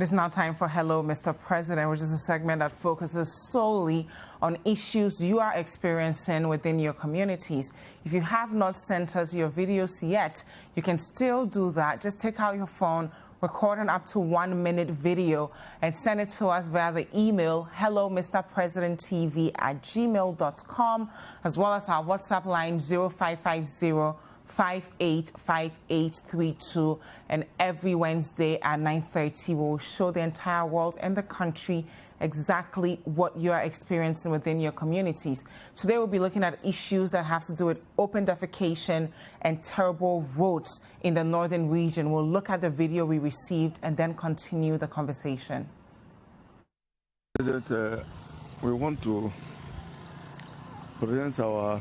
It is now time for Hello, Mr. President, which is a segment that focuses solely on issues you are experiencing within your communities. If you have not sent us your videos yet, you can still do that. Just take out your phone, record an up to 1 minute video, and send it to us via the email hellomrpresidenttv@gmail.com, as well as our WhatsApp line 0550-585832. And every Wednesday at 9:30, we will show the entire world and the country exactly what you are experiencing within your communities. Today we'll be looking at issues that have to do with open defecation and terrible roads in the northern region. We'll look at the video we received and then continue the conversation. President, we want to present our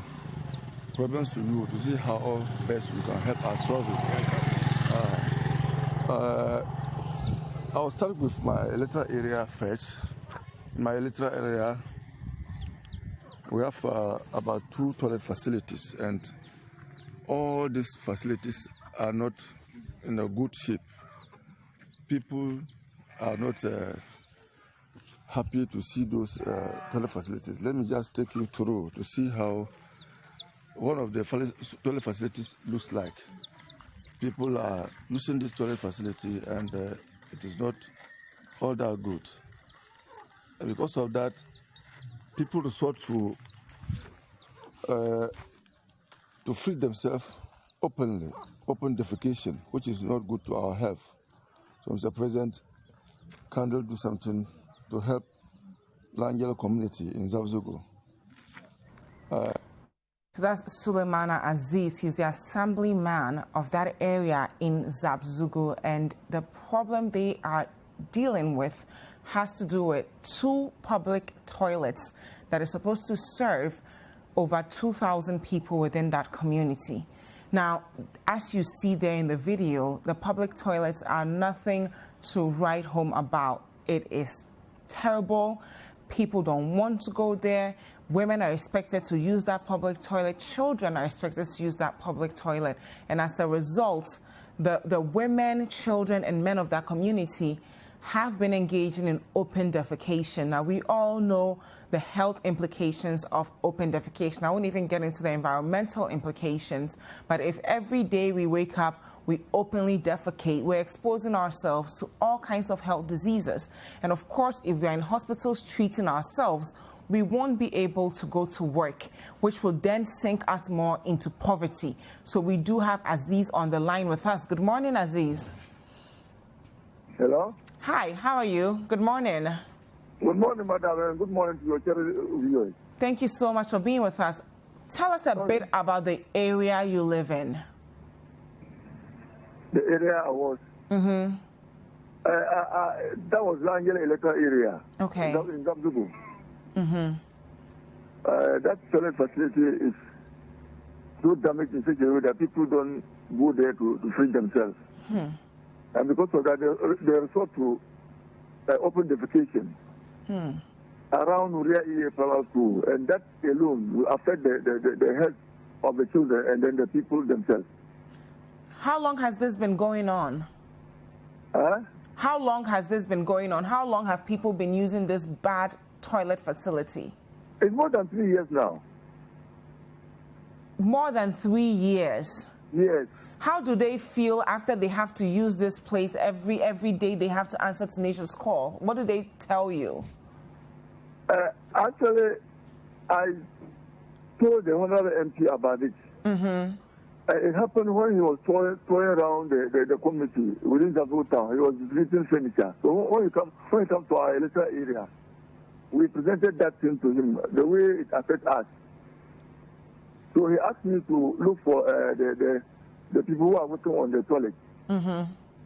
problems to you to see how best we can help us solve it. I'll start with my electoral area first. In my electoral area, we have about 2 toilet facilities, and all these facilities are not in a good shape. People are not happy to see those toilet facilities. Let me just take you through to see how one of the toilet facilities looks like. People are using this toilet facility and it is not all that good. And because of that, people resort to free themselves openly, open defecation, which is not good to our health. So, Mr. President, can you do something to help Langelo community in Zabzugu? So that's Suleimana Aziz. He's the assemblyman of that area in Zabzugu, and the problem they are dealing with has to do with 2 public toilets that are supposed to serve over 2,000 people within that community. Now, as you see there in the video, the public toilets are nothing to write home about. It is terrible. People don't want to go there. Women are expected to use that public toilet. Children are expected to use that public toilet. And as a result, the women, children, and men of that community have been engaging in open defecation. Now, we all know the health implications of open defecation. I won't even get into the environmental implications, but if every day we wake up, we openly defecate, we're exposing ourselves to all kinds of health diseases. And of course, if we're in hospitals treating ourselves, we won't be able to go to work, which will then sink us more into poverty. So we do have Aziz on the line with us. Good morning, Aziz. Hello? Hi, how are you? Good morning. Good morning, madam, and good morning to your viewers. Thank you so much for being with us. Tell us a bit about the area you live in. The area I was. That was Langelo electoral area. Okay. In Zabzugu. That toilet facility is so damaged in such a way that people don't go there to free themselves. And because of that, they resort to open defecation around Uria EA Primary School, and that alone will affect the health of the children and then the people themselves. How long has this been going on? How long has this been going on? How long have people been using this bad toilet facility? It's more than 3 years now. More than 3 years? Yes. How do they feel after they have to use this place every day? They have to answer Tenacious call. What do they tell you? Actually, I told the Honorable MP about it. It happened when he was touring around the community within Zabzugu town. He was visiting furniture. So when he come to our electoral area, we presented that thing to him, the way it affects us. So he asked me to look for the people who are working on the toilet.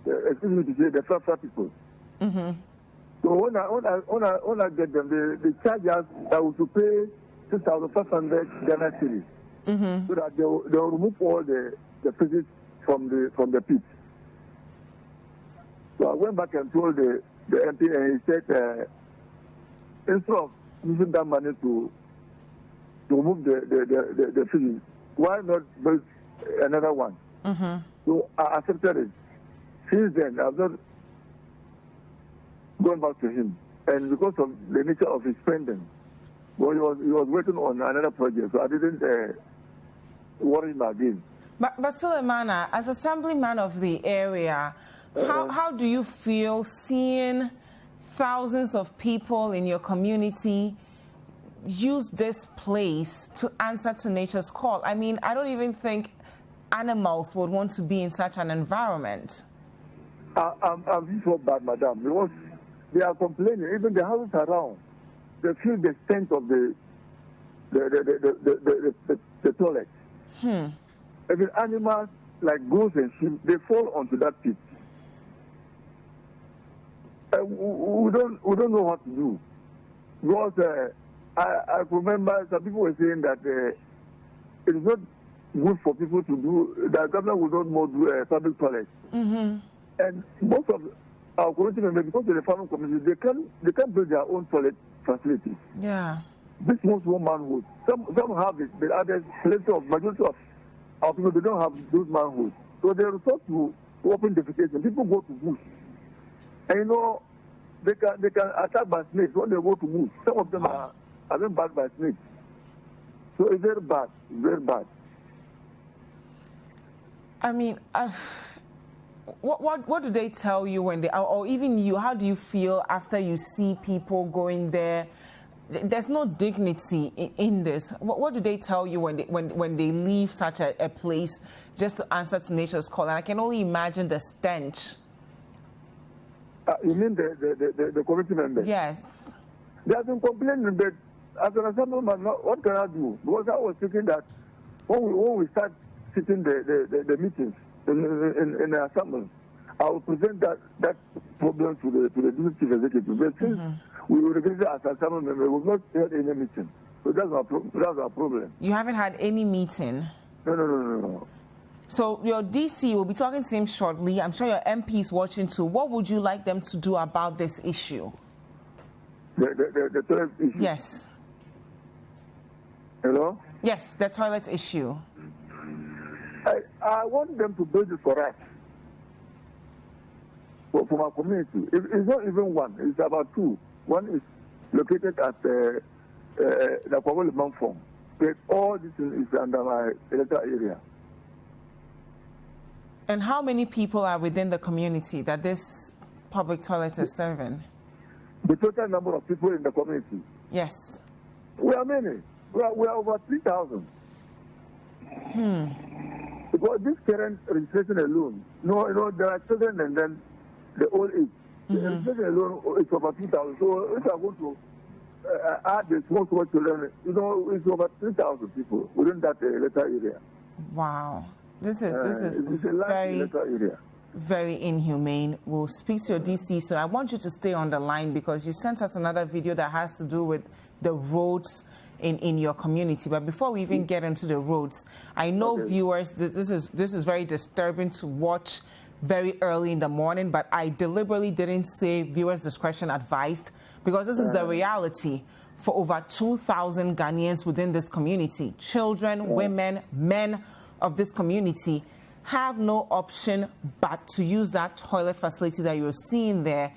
Excuse me to say, the FAFA people. So when I get them, they charge us that we should pay 6,500 Ghana cedis, so that they'll remove all the physics from the pit. So I went back and told the MP, and he said, instead of using that money to remove the physics, why not build another one? So I accepted it. Since then, I've not going back to him. And because of the nature of his spending, well, he was working on another project, so I didn't worry him again. But Suleimana, as assemblyman of the area, how do you feel seeing thousands of people in your community use this place to answer to nature's call? I mean, I don't even think animals would want to be in such an environment. I'm so bad, madam, because they are complaining. Even the houses around, they feel the stench of the toilet. Even animals like goats and sheep, they fall onto that pit. We don't know what to do, because I remember some people were saying that it is not good for people to do. The government will not more do public toilets. And most of our community members, because of the farming community, they can build their own toilet facilities. Yeah. This most one manhood. Some have it, but others, majority of our people, they don't have those manhoods. So they resort to open defecation. People go to bush. And you know, they can attack by snakes when they go to bush. Some of them are being backed by snakes. So it's very bad, very bad. I mean, what do they tell you when they, or even you, how do you feel after you see people going there? There's no dignity in this. What do they tell you when they leave such a place just to answer to nature's call? And I can only imagine the stench. You mean the community members? Yes. They have been complaining, but as an assemblyman, what can I do? Because I was thinking that when we start sitting the meetings in the assembly, I will present that problem to the district chief executive. But since we were registered as assembly member, we have not had any meeting. So that's our problem. You haven't had any meeting? No. So your DC will be talking to him shortly. I'm sure your MP is watching too. What would you like them to do about this issue? The toilet issue? Yes. Hello? Yes, the toilet issue. I want them to build it for us, for my community. It's not even one, it's about two. One is located at the Kwabole Farm. But all this is under my electoral area. And how many people are within the community that this public toilet is serving? The total number of people in the community? Yes. We are many. We are over 3,000. Because this current registration alone, there are children and then the old age. The registration alone is over 2,000. So if I go to add the small children, it's over 3,000 people within that electoral area. Wow. This is very, very inhumane. We'll speak to your DC, so I want you to stay on the line because you sent us another video that has to do with the roads in your community. But before we even get into the roads, I know viewers, this is very disturbing to watch very early in the morning, but I deliberately didn't say viewers' discretion advised because this is the reality for over 2,000 Ghanaians within this community. Children, women, men of this community have no option but to use that toilet facility that you're seeing there.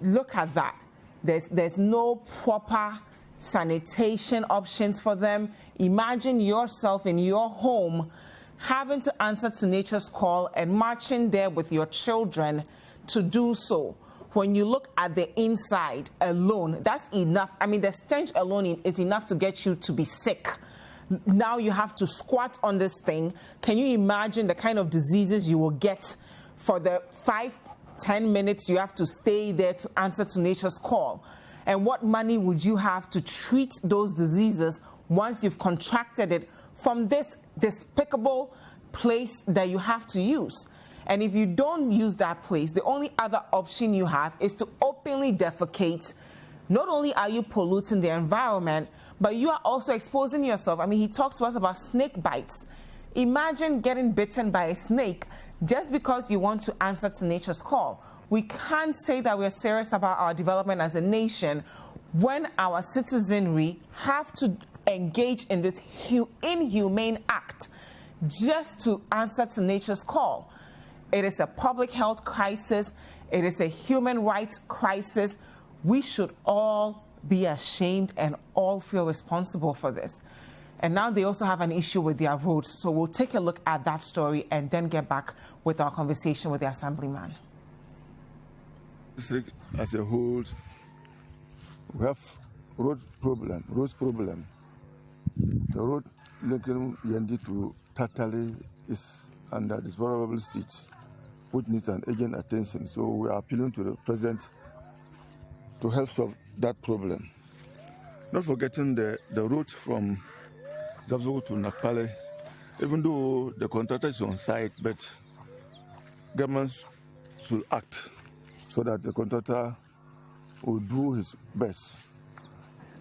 Look at that. There's no proper sanitation options for them. Imagine yourself in your home having to answer to nature's call and marching there with your children to do so. When you look at the inside alone, that's enough. I mean, the stench alone is enough to get you to be sick. Now you have to squat on this thing. Can you imagine the kind of diseases you will get for the 5-10 minutes you have to stay there to answer to nature's call? And what money would you have to treat those diseases once you've contracted it from this despicable place that you have to use? And if you don't use that place, the only other option you have is to openly defecate. Not only are you polluting the environment, but you are also exposing yourself. I mean, he talks to us about snake bites. Imagine getting bitten by a snake just because you want to answer to nature's call. We can't say that we're serious about our development as a nation when our citizenry have to engage in this inhumane act just to answer to nature's call. It is a public health crisis, It is a human rights crisis. We should all be ashamed and all feel responsible for this. And now they also have an issue with their roads. So we'll take a look at that story and then get back with our conversation with the assemblyman. District as a whole, we have roads problem. The road linking Yendi to Tatali is under this vulnerable state, which needs an urgent attention. So we are appealing to the president to help solve that problem. Not forgetting the route from Zabzugu to Nakpale, even though the contractor is on site, but governments should act so that the contractor will do his best.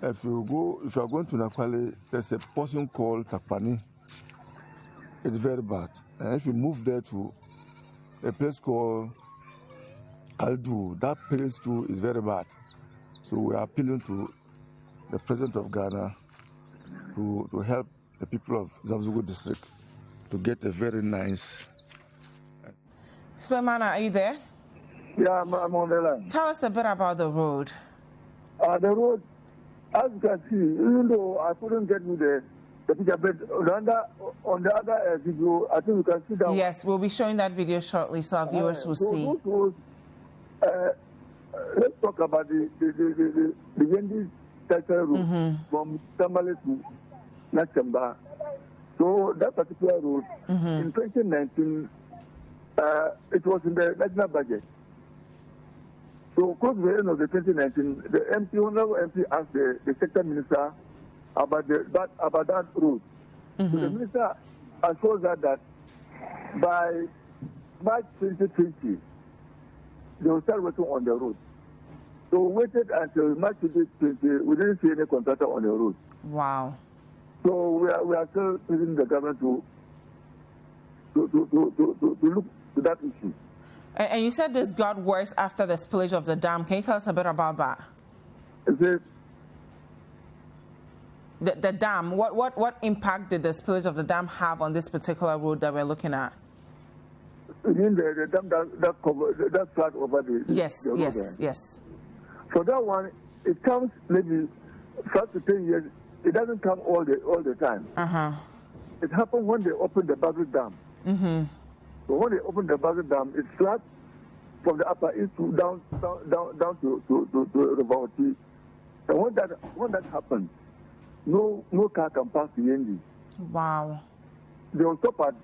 If you are going to Nakpale, there's a person called Takpani. It's very bad. And if you move there to a place called Kaldu, that place too is very bad. So we are appealing to the President of Ghana to help the people of Zabzugu district to get a very nice. Sulemana, are you there? Yeah, I'm on the line. Tell us a bit about the road. The road, as you can see, even though I couldn't get you the picture, but on the other video, I think you can see that. Yes, we'll be showing that video shortly so our viewers will see. Those roads, let's talk about the Yendi Texas road from Tamale to Nachamba. So that particular road, in 2019, it was in the national budget. So close to the end of the 2019, the honorable MP asked the sector minister about that road. So the minister assured that by March 2020, they will start working on the road. So we waited until March 2020, we didn't see any contractor on the road. Wow. So we are still using the government to look to that issue. And you said this got worse after the spillage of the dam. Can you tell us a bit about that? The dam, what impact did the spillage of the dam have on this particular road that we're looking at? You mean the dam that flat over the Yes, the yes, road, yes. So that one, it comes maybe 5 to 10 years. It doesn't come all the time. It happens when they open the Basel Dam. So when they open the Basel Dam, it's flat from the upper east to down to Rivauti. And when that happens, no car can pass the Yendi. Wow. They will stop at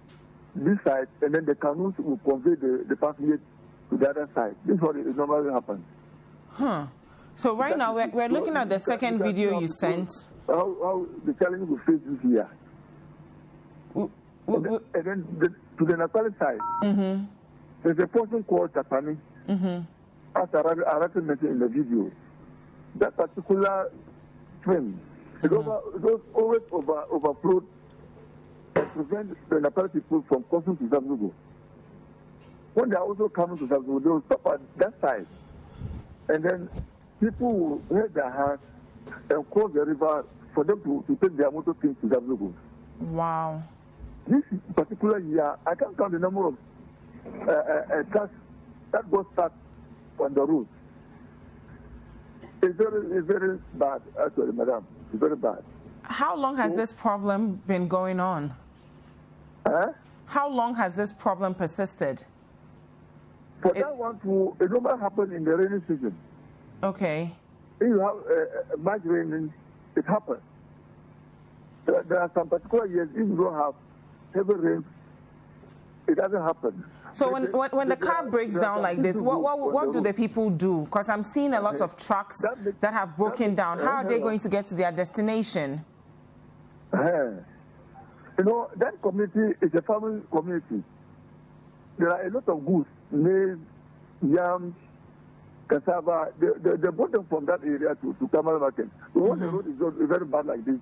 this side, and then the canoes will convey the passengers to the other side. This is what it normally happens. So right now we're looking at the second video you sent. How the challenge will face this year. And then to the Nepali side, there's a person called Tapani, as I mentioned in the video. That particular stream, it always overflowed and prevent the Nepali people from crossing to Zabzugu. When they are also coming to Zabzugu, they will stop at that side. And then people will raise their hands and cross the river for them to take their motor things to Zabzugu. Wow. This particular year, I can't count the number of trucks that got stuck on the road. It's very bad, actually, madam. It's very bad. How long has this problem been going on? How long has this problem persisted? For that one it normally happens in the rainy season. Okay. If you have much rain, it happens. There are some particular years, if you don't have heavy rain, it doesn't happen. So when the car breaks down like this, what do the people do? Because I'm seeing a lot of trucks that have broken down. How are they going to get to their destination? You know, that community is a farming community. There are a lot of goods, maize, yams, cassava. They brought them from that area to Kamal Market. So when the road is very bad like this,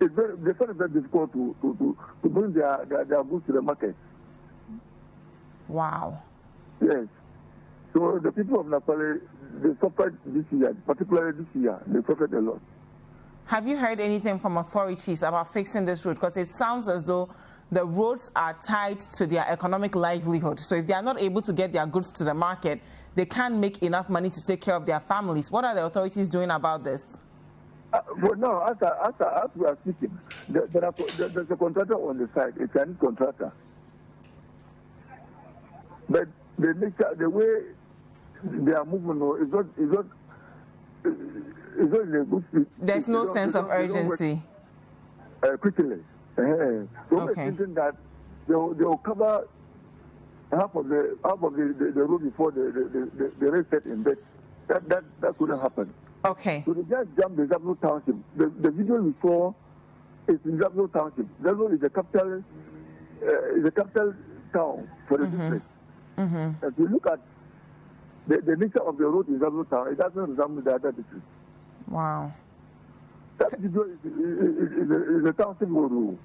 it's very difficult to bring their goods to the market. Wow. Yes. So the people of Nepal, they suffered this year, particularly this year, they suffered a lot. Have you heard anything from authorities about fixing this road? Because it sounds as though the roads are tied to their economic livelihood. So if they are not able to get their goods to the market, they can't make enough money to take care of their families. What are the authorities doing about this? Well, no, as we are speaking, there's a contractor on the side, a Chinese contractor. But the way they are moving is not in a good speed. There's no sense of urgency. Quickly. So we're thinking that they will cover half of the road before the race set in bed. That couldn't happen. Okay. So they just jumped the Zabzugu Township. The video we saw is in Zabzugu Township. Zabzugu is the capital town for the district. If you look at the nature of the road in Zabzugu town, it doesn't resemble the other districts. Wow. That video is a township road.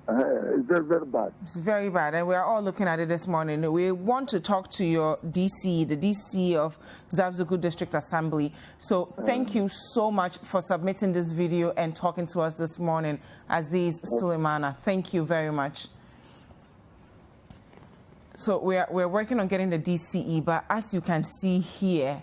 It's very, very bad. It's very bad, and we are all looking at it this morning. We want to talk to your DC, the DC of Zabzugu District Assembly. So thank you so much for submitting this video and talking to us this morning, Aziz Suleimana. Thank you very much. So we're working on getting the DCE, but as you can see here,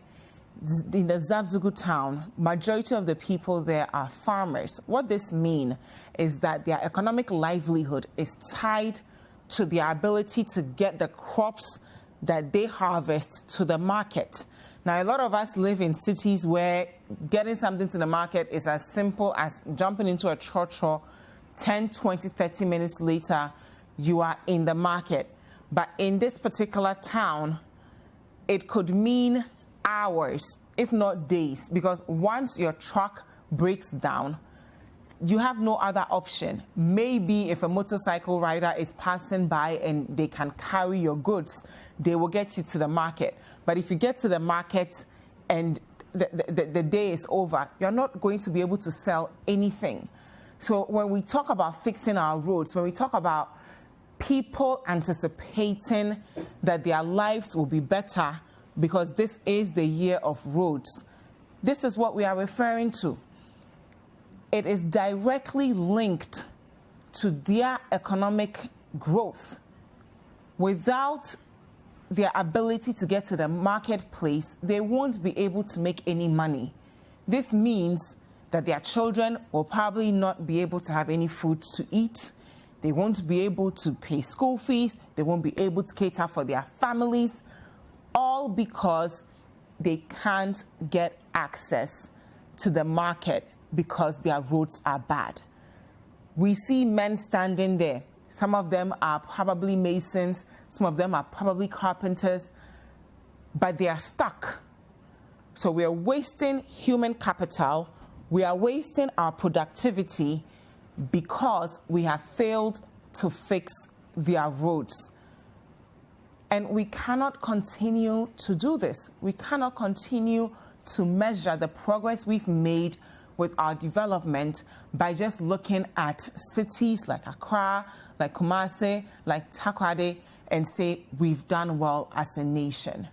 in the Zabzugu town, majority of the people there are farmers. What this means is that their economic livelihood is tied to their ability to get the crops that they harvest to the market. Now, a lot of us live in cities where getting something to the market is as simple as jumping into a trotro, 10, 20, 30 minutes later, you are in the market. But in this particular town, it could mean hours, if not days, because once your truck breaks down, you have no other option. Maybe if a motorcycle rider is passing by and they can carry your goods, they will get you to the market. But if you get to the market and the day is over, you're not going to be able to sell anything. So when we talk about fixing our roads, when we talk about people anticipating that their lives will be better because this is the year of roads, this is what we are referring to. It is directly linked to their economic growth. Without their ability to get to the marketplace, they won't be able to make any money. This means that their children will probably not be able to have any food to eat. They won't be able to pay school fees. They won't be able to cater for their families, all because they can't get access to the market because their roads are bad. We see men standing there. Some of them are probably masons. Some of them are probably carpenters, but they are stuck. So we are wasting human capital. We are wasting our productivity because we have failed to fix their roads. And we cannot continue to do this. We cannot continue to measure the progress we've made with our development by just looking at cities like Accra, like Kumasi, like Takoradi, and say we've done well as a nation.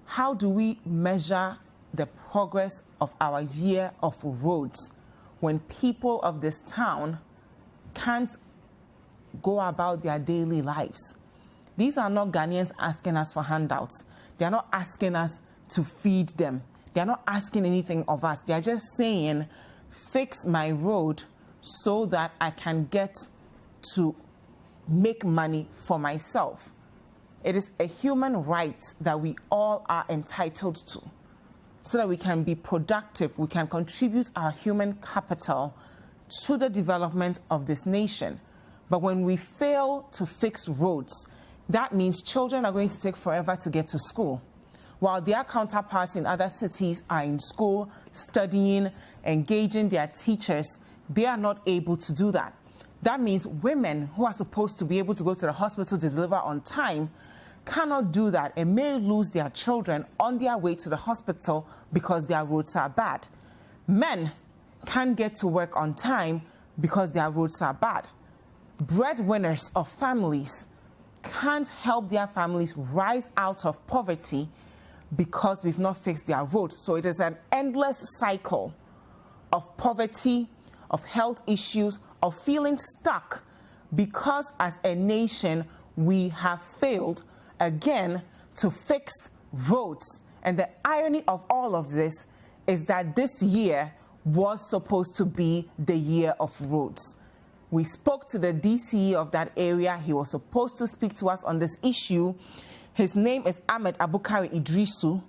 How do we measure the progress of our year of roads when people of this town can't go about their daily lives? These are not Ghanaians asking us for handouts. They are not asking us to feed them. They are not asking anything of us. They are just saying, fix my road so that I can get to make money for myself. It is a human right that we all are entitled to, so that we can be productive, we can contribute our human capital to the development of this nation. But when we fail to fix roads, that means children are going to take forever to get to school, while their counterparts in other cities are in school, studying, engaging their teachers. They are not able to do that. That means women who are supposed to be able to go to the hospital to deliver on time cannot do that and may lose their children on their way to the hospital because their roads are bad. Men can't get to work on time because their roads are bad. Breadwinners of families can't help their families rise out of poverty because we've not fixed their roads. So it is an endless cycle of poverty, of health issues, of feeling stuck because as a nation we have failed again to fix roads. And the irony of all of this is that this year was supposed to be the year of roads. We spoke to the DCE of that area. He was supposed to speak to us on this issue. His name is Ahmed Abukari Idrisu.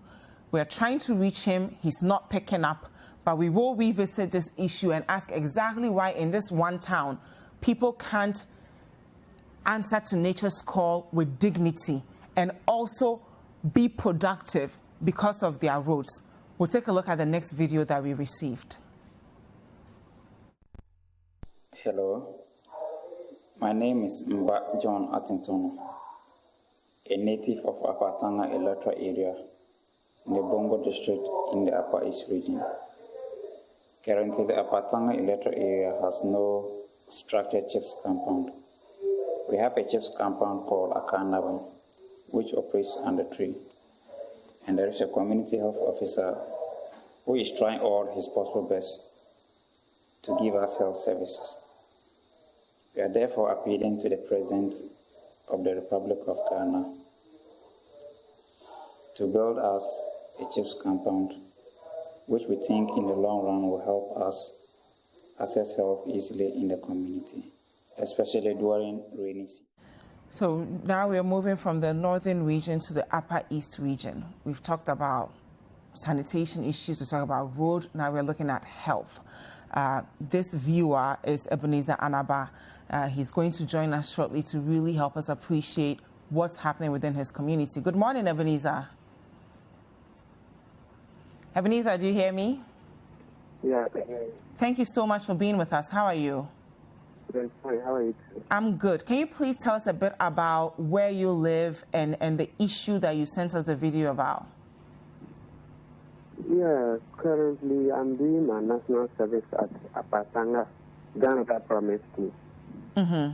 We're trying to reach him. He's not picking up. But we will revisit this issue and ask exactly why in this one town people can't answer to nature's call with dignity and also be productive because of their roads. We'll take a look at the next video that we received. Hello, my name is Mba John Attington, a native of Apatanga electoral area in the Bongo district in the Upper East region. Currently, the Apatanga electoral area has no structured chips compound. We have a chips compound called Akanaban, which operates on the tree. And there is a community health officer who is trying all his possible best to give us health services. We are therefore appealing to the President of the Republic of Ghana to build us a chips compound, which we think in the long run will help us access health easily in the community, especially during rainy season. So now we're moving from the northern region to the Upper East region. We've talked about sanitation issues, we talked about road, now we're looking at health. This viewer is Ebenezer Anaba. He's going to join us shortly to really help us appreciate what's happening within his community. Good morning, Ebenezer. Ebenezer, do you hear me? Yeah. Thank you so much for being with us. How are you? Very fine. How are you? I'm good. Can you please tell us a bit about where you live and the issue that you sent us the video about? Yeah, currently I'm doing my national service at Apatanga, Ghana Primary School. Mm-hmm.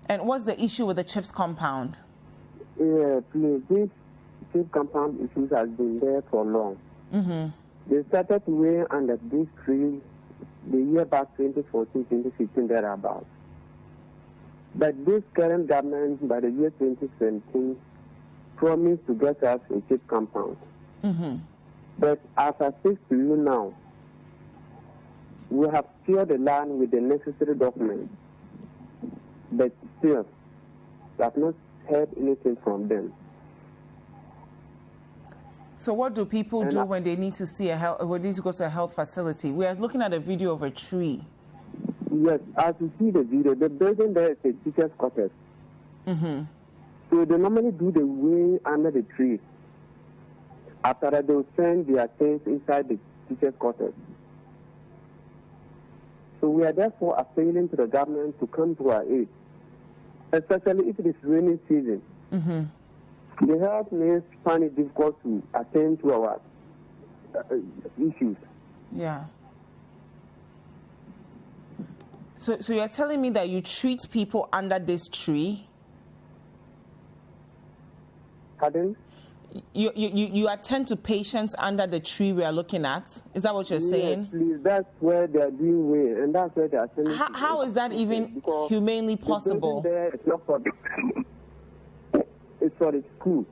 And what's the issue with the CHIPS compound? Yeah, please, this CHIPS compound issues has been there for long. Mm-hmm. They started weighing under this tree the year back 2014, 2015, thereabouts. But this current government, by the year 2017, promised to get us a CHIPS compound. Mm-hmm. But as I speak to you now, we have cleared the land with the necessary documents. But still, we have not heard anything from them. So what do people do when they need to see when they need to go to a health facility? We are looking at a video of a tree. Yes, as you see the video, the building there is a teacher's quarters. Mm-hmm. So they normally do the way under the tree. After that, they will send their things inside the teacher's quarters. So we are therefore appealing to the government to come to our aid, especially if it is rainy season. Mm-hmm. The health may find it difficult to attend to our issues. Yeah. So you're telling me that you treat people under this tree? Pardon? You attend to patients under the tree we are looking at? Is that what you're saying? Yes, please. That's where they are doing well, and that's where they are attending. How is that even humanely possible? The there is not for the it's for the school.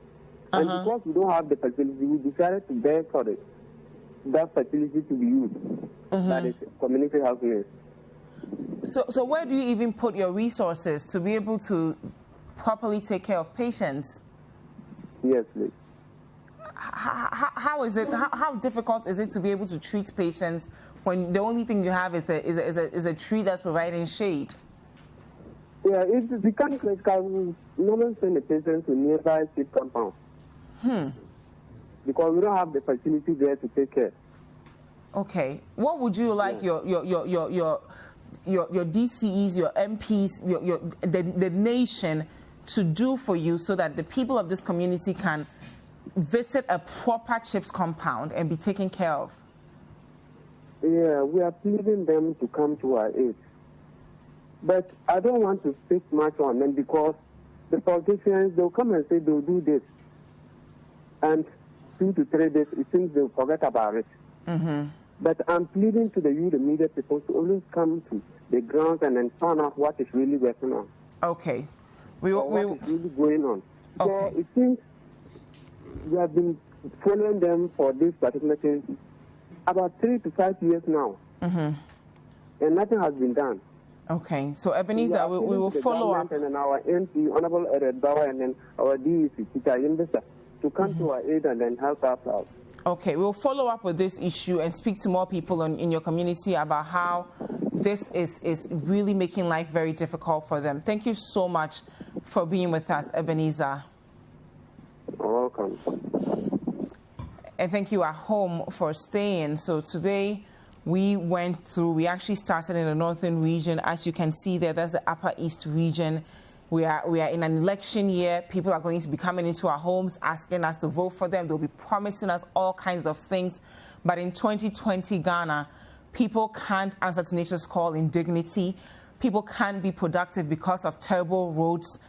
And because we don't have the facility, we decided to beg for that facility to be used. That is community health nurse. So where do you even put your resources to be able to properly take care of patients? Yes, please. How is it? How difficult is it to be able to treat patients when the only thing you have is a tree that's providing shade? Yeah, it's becoming critical. We normally send the patients to nearby CHIPS compound. Because we don't have the facility there to take care. Okay. What would you like your DCEs, your MPs, the nation to do for you so that the people of this community can visit a proper CHIPS compound and be taken care of? Yeah, we are pleading them to come to our aid. But I don't want to speak much on them because the politicians, they'll come and say they'll do this. And 2 to 3 days, it seems they'll forget about it. But I'm pleading to the media people to always come to the ground and then find out what is really working on. Okay. what is really going on. Okay. So it seems we have been following them for this particular thing about 3 to 5 years now. And nothing has been done. Okay, so Ebenezer, we will follow up. And then our MP, Honorable Ered Bauer, and then our DEC, Citi, to come to our aid and then help us out. Okay, we'll follow up with this issue and speak to more people in your community about how this is really making life very difficult for them. Thank you so much for being with us, Ebenezer. You're welcome. And thank you at home for staying. So today we actually started in the northern region. As you can see there, that's the Upper East region. We are in an election year. People are going to be coming into our homes, asking us to vote for them. They'll be promising us all kinds of things. But in 2020 Ghana, people can't answer to nature's call in dignity. People can't be productive because of terrible roads,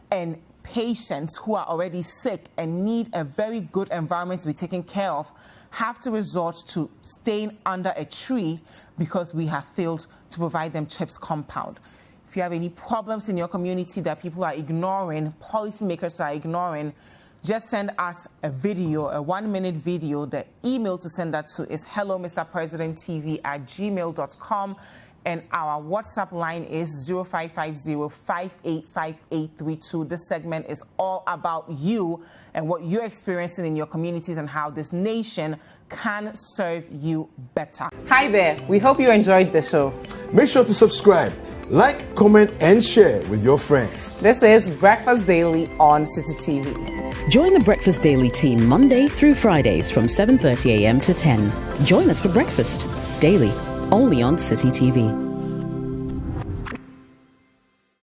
and patients who are already sick and need a very good environment to be taken care of have to resort to staying under a tree because we have failed to provide them CHIPS compound. If you have any problems in your community that people are ignoring, policymakers are ignoring, just send us a video, a 1-minute video. The email to send that to is hellomrpresidenttv@gmail.com. And our WhatsApp line is 0550-585832. This segment is all about you and what you're experiencing in your communities and how this nation can serve you better. Hi there. We hope you enjoyed the show. Make sure to subscribe, like, comment, and share with your friends. This is Breakfast Daily on Citi TV. Join the Breakfast Daily team Monday through Fridays from 7:30 a.m. to 10. Join us for breakfast daily, only on Citi TV.